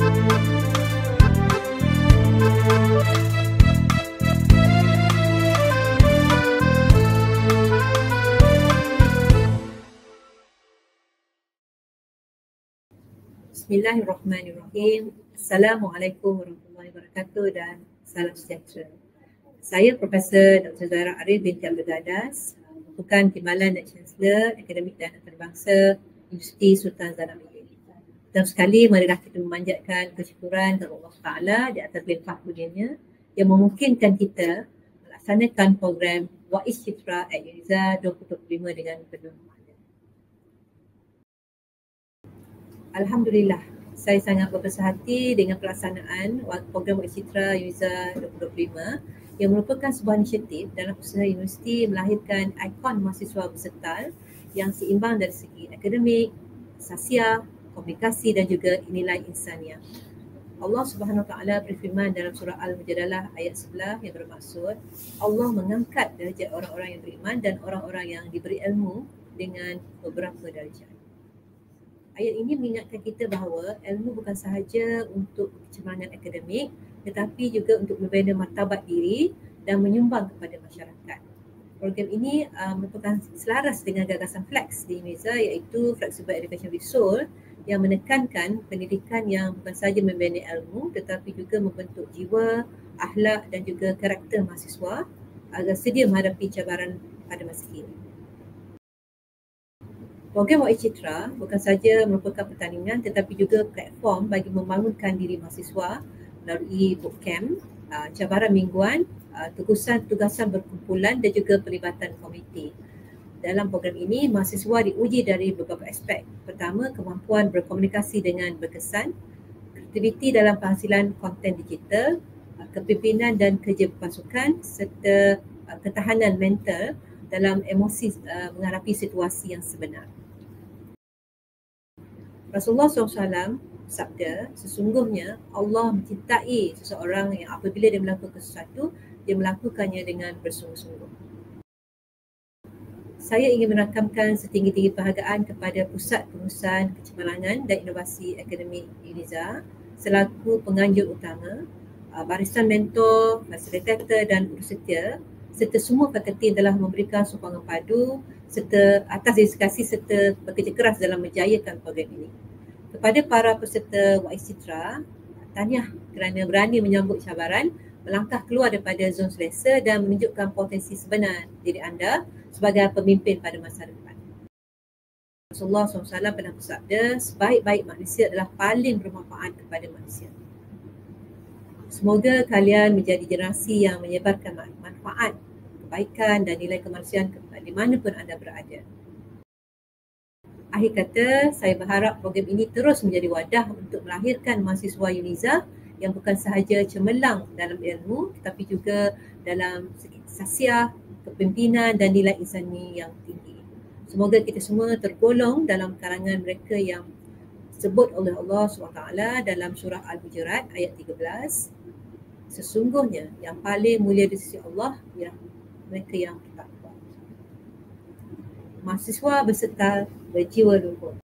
Bismillahirrahmanirrahim. Assalamualaikum warahmatullahi wabarakatuh dan salam sejahtera. Saya Profesor Dr. Zahra Arif binti Abdul Gadas, merupakan Timbalan dan Chancellor Akademik dan Antarabangsa Universiti Sultan Zahra. Pertama sekali, marilah kita memanjatkan kesyukuran kepada Allah Ta'ala di atas limpah kurnianya yang memungkinkan kita melaksanakan program Waiz Citra at Uniza 2025 dengan penuh. Alhamdulillah, saya sangat berbesar hati dengan pelaksanaan program Waiz Citra Uniza 2025 yang merupakan sebuah inisiatif dalam usaha universiti melahirkan ikon mahasiswa berserta yang seimbang dari segi akademik, sosial, komunikasi dan juga nilai insaniah. Allah Subhanahu Wa Taala berfirman dalam surah Al-Mujadalah ayat 11 yang bermaksud Allah mengangkat darjat orang-orang yang beriman dan orang-orang yang diberi ilmu dengan beberapa darjat. Ayat ini mengingatkan kita bahawa ilmu bukan sahaja untuk kecemerlangan akademik tetapi juga untuk membina martabat diri dan menyumbang kepada masyarakat. Program ini merupakan selaras dengan gagasan FLEX di Uniza iaitu Flexible Education with Soul yang menekankan pendidikan yang bukan sahaja membina ilmu tetapi juga membentuk jiwa, akhlak dan juga karakter mahasiswa agar sedia menghadapi cabaran pada masa kini. Program Waiz Citra bukan sahaja merupakan pertandingan tetapi juga platform bagi membangunkan diri mahasiswa melalui bootcamp, cabaran mingguan, tugasan berkumpulan dan juga pelibatan komiti. Dalam program ini, mahasiswa diuji dari beberapa aspek. Pertama, kemampuan berkomunikasi dengan berkesan, kreativiti dalam penghasilan konten digital, kepimpinan dan kerja berpasukan serta ketahanan mental dalam emosi menghadapi situasi yang sebenar. Rasulullah SAW sabda, sesungguhnya Allah mencintai seseorang yang apabila dia melakukan sesuatu, dia melakukannya dengan bersungguh-sungguh. Saya ingin merakamkan setinggi-tinggi penghargaan kepada Pusat Pengurusan Kecemerlangan dan Inovasi Akademik Uniza selaku penganjur utama, barisan mentor, fasilitator dan urusetia serta semua fakulti telah memberikan sokongan padu serta atas dedikasi serta bekerja keras dalam menjayakan program ini. Kepada para peserta Waiz Citra, tahniah kerana berani menyambut cabaran, melangkah keluar daripada zon selesa dan menunjukkan potensi sebenar diri anda sebagai pemimpin pada masa depan. Rasulullah SAW pernah bersabda, sebaik-baik manusia adalah paling bermanfaat kepada manusia. Semoga kalian menjadi generasi yang menyebarkan manfaat, kebaikan dan nilai kemanusiaan di mana pun anda berada. Akhir kata, saya berharap program ini terus menjadi wadah untuk melahirkan mahasiswa Uniza yang bukan sahaja cemerlang dalam ilmu tetapi juga dalam segi sosial, kepimpinan dan nilai insani yang tinggi. Semoga kita semua tergolong dalam kalangan mereka yang disebut oleh Allah SWT dalam surah Al-Hujurat ayat 13. Sesungguhnya yang paling mulia di sisi Allah ialah mereka yang bertakwa. Mahasiswa berserta berjiwa luhur.